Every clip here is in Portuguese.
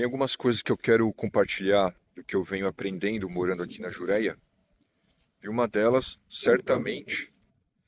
Tem algumas coisas que eu quero compartilhar do que eu venho aprendendo morando aqui na Jureia, e uma delas, certamente,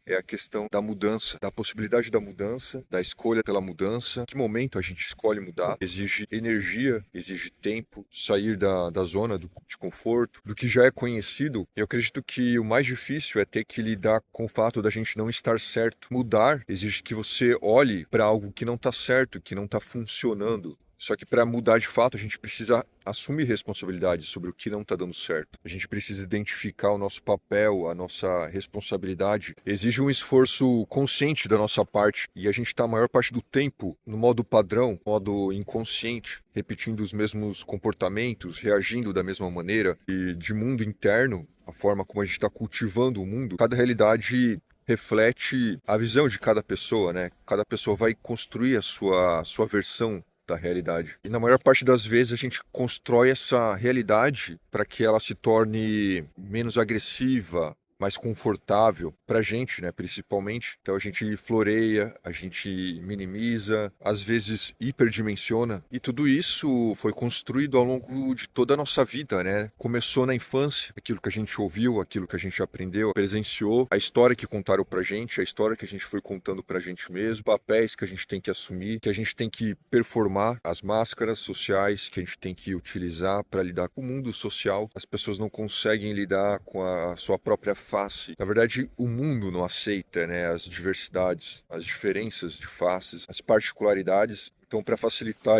é a questão da mudança, da possibilidade da mudança, da escolha pela mudança. Em que momento a gente escolhe mudar? Exige energia, exige tempo, sair da zona de conforto, do que já é conhecido. Eu acredito que o mais difícil é ter que lidar com o fato da gente não estar certo. Mudar exige que você olhe para algo que não está certo, que não está funcionando. Só que para mudar de fato, a gente precisa assumir responsabilidade sobre o que não está dando certo. A gente precisa identificar o nosso papel, a nossa responsabilidade. Exige um esforço consciente da nossa parte e a gente está a maior parte do tempo no modo padrão, modo inconsciente, repetindo os mesmos comportamentos, reagindo da mesma maneira. E de mundo interno, a forma como a gente está cultivando o mundo, cada realidade reflete a visão de cada pessoa, né? Cada pessoa vai construir a sua versão da realidade. E na maior parte das vezes a gente constrói essa realidade para que ela se torne menos agressiva, mais confortável para a gente, né, principalmente. Então a gente floreia, a gente minimiza, às vezes hiperdimensiona, e tudo isso foi construído ao longo de toda a nossa vida, né? Começou na infância, aquilo que a gente ouviu, aquilo que a gente aprendeu, presenciou, a história que contaram pra gente, a história que a gente foi contando pra gente mesmo, papéis que a gente tem que assumir, que a gente tem que performar, as máscaras sociais que a gente tem que utilizar para lidar com o mundo social. As pessoas não conseguem lidar com a sua própria face. Na verdade, o mundo não aceita, né, as diversidades, as diferenças de faces, as particularidades. Então, para facilitar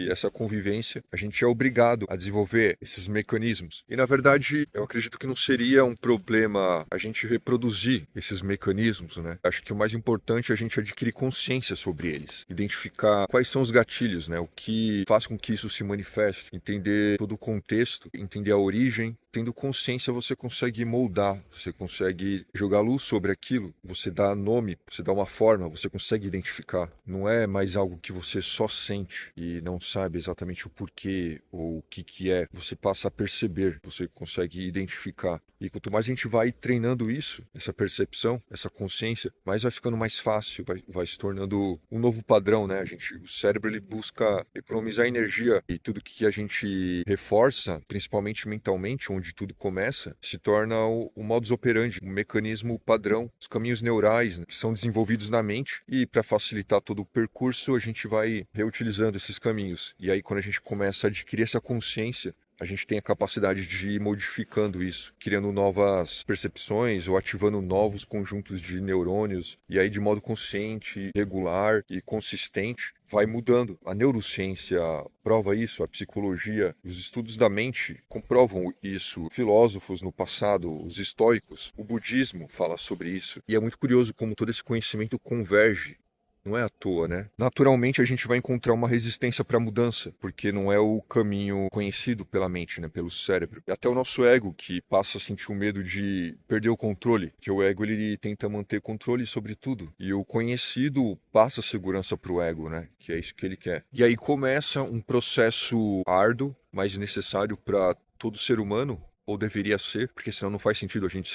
essa convivência, a gente é obrigado a desenvolver esses mecanismos. E, na verdade, eu acredito que não seria um problema a gente reproduzir esses mecanismos, né? Acho que o mais importante é a gente adquirir consciência sobre eles, identificar quais são os gatilhos, né? O que faz com que isso se manifeste, entender todo o contexto, entender a origem. Tendo consciência, você consegue moldar, você consegue jogar luz sobre aquilo, você dá nome, você dá uma forma, você consegue identificar. Não é mais algo que você só sente e não sabe exatamente o porquê ou o que é. Você passa a perceber, você consegue identificar. E quanto mais a gente vai treinando isso, essa percepção, essa consciência, mais vai ficando mais fácil, vai se tornando um novo padrão, né? O cérebro ele busca economizar energia e tudo que a gente reforça, principalmente mentalmente, onde tudo começa, se torna o modus operandi, um mecanismo padrão, os caminhos neurais, né, que são desenvolvidos na mente, e para facilitar todo o percurso, a gente vai reutilizando esses caminhos. E aí, quando a gente começa a adquirir essa consciência, a gente tem a capacidade de ir modificando isso, criando novas percepções ou ativando novos conjuntos de neurônios, e aí de modo consciente, regular e consistente, vai mudando. A neurociência prova isso, a psicologia, os estudos da mente comprovam isso. Filósofos no passado, os estoicos, o budismo fala sobre isso. E é muito curioso como todo esse conhecimento converge. Não é à toa, né? Naturalmente a gente vai encontrar uma resistência para a mudança, porque não é o caminho conhecido pela mente, né? Pelo cérebro. E até o nosso ego que passa a sentir o medo de perder o controle, que o ego ele tenta manter controle sobre tudo. E o conhecido passa segurança para o ego, né? Que é isso que ele quer. E aí começa um processo árduo, mas necessário para todo ser humano, ou deveria ser, porque senão não faz sentido a gente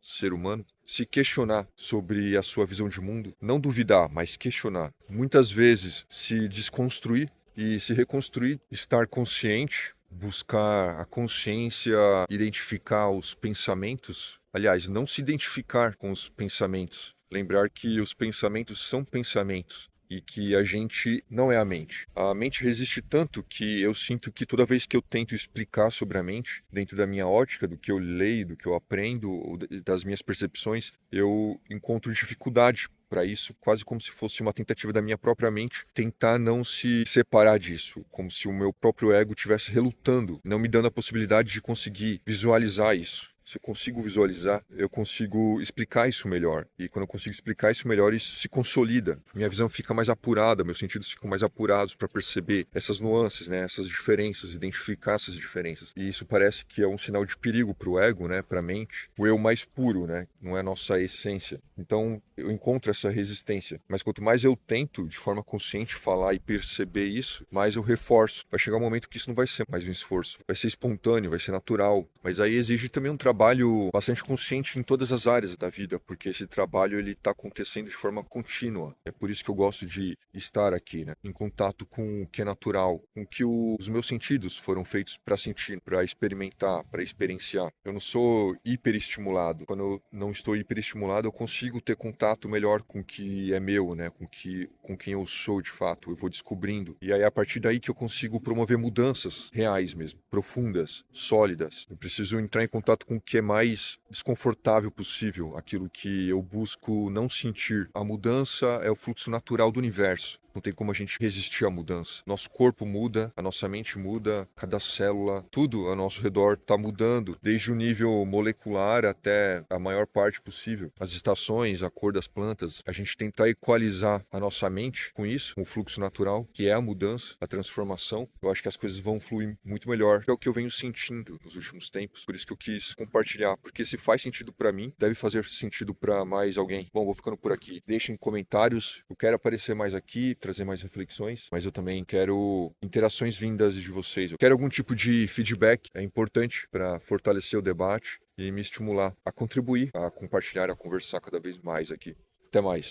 ser humano, se questionar sobre a sua visão de mundo, não duvidar, mas questionar. Muitas vezes se desconstruir e se reconstruir, estar consciente, buscar a consciência, identificar os pensamentos. Aliás, não se identificar com os pensamentos. Lembrar que os pensamentos são pensamentos e que a gente não é a mente. A mente resiste tanto que eu sinto que toda vez que eu tento explicar sobre a mente, dentro da minha ótica, do que eu leio, do que eu aprendo, ou das minhas percepções, eu encontro dificuldade para isso, quase como se fosse uma tentativa da minha própria mente tentar não se separar disso, como se o meu próprio ego estivesse relutando, não me dando a possibilidade de conseguir visualizar isso. Se eu consigo visualizar, eu consigo explicar isso melhor. E quando eu consigo explicar isso melhor, isso se consolida. Minha visão fica mais apurada, meus sentidos ficam mais apurados para perceber essas nuances, né? Essas diferenças, identificar essas diferenças. E isso parece que é um sinal de perigo para o ego, né? Para a mente. O eu mais puro, né? Não é a nossa essência. Então, eu encontro essa resistência. Mas quanto mais eu tento, de forma consciente, falar e perceber isso, mais eu reforço. Vai chegar um momento que isso não vai ser mais um esforço. Vai ser espontâneo, vai ser natural. Mas aí exige também um trabalho trabalho bastante consciente em todas as áreas da vida, porque esse trabalho ele está acontecendo de forma contínua. É por isso que eu gosto de estar aqui, né? Em contato com o que é natural, com o que os meus sentidos foram feitos para sentir, para experimentar, para experienciar. Eu não sou hiperestimulado. Quando eu não estou hiperestimulado, eu consigo ter contato melhor com o que é meu, né? Com quem eu sou de fato. Eu vou descobrindo. E aí, a partir daí que eu consigo promover mudanças reais mesmo, profundas, sólidas. Eu preciso entrar em contato com o que é mais desconfortável possível, aquilo que eu busco não sentir. A mudança é o fluxo natural do universo. Não tem como a gente resistir à mudança. Nosso corpo muda, a nossa mente muda, cada célula, tudo ao nosso redor está mudando, desde o nível molecular até a maior parte possível. As estações, a cor das plantas, a gente tentar equalizar a nossa mente com isso, com o fluxo natural, que é a mudança, a transformação. Eu acho que as coisas vão fluir muito melhor. É o que eu venho sentindo nos últimos tempos, por isso que eu quis compartilhar, porque se faz sentido para mim, deve fazer sentido para mais alguém. Bom, vou ficando por aqui. Deixem comentários, eu quero aparecer mais aqui, trazer mais reflexões, mas eu também quero interações vindas de vocês. Eu quero algum tipo de feedback, é importante para fortalecer o debate e me estimular a contribuir, a compartilhar, a conversar cada vez mais aqui. Até mais.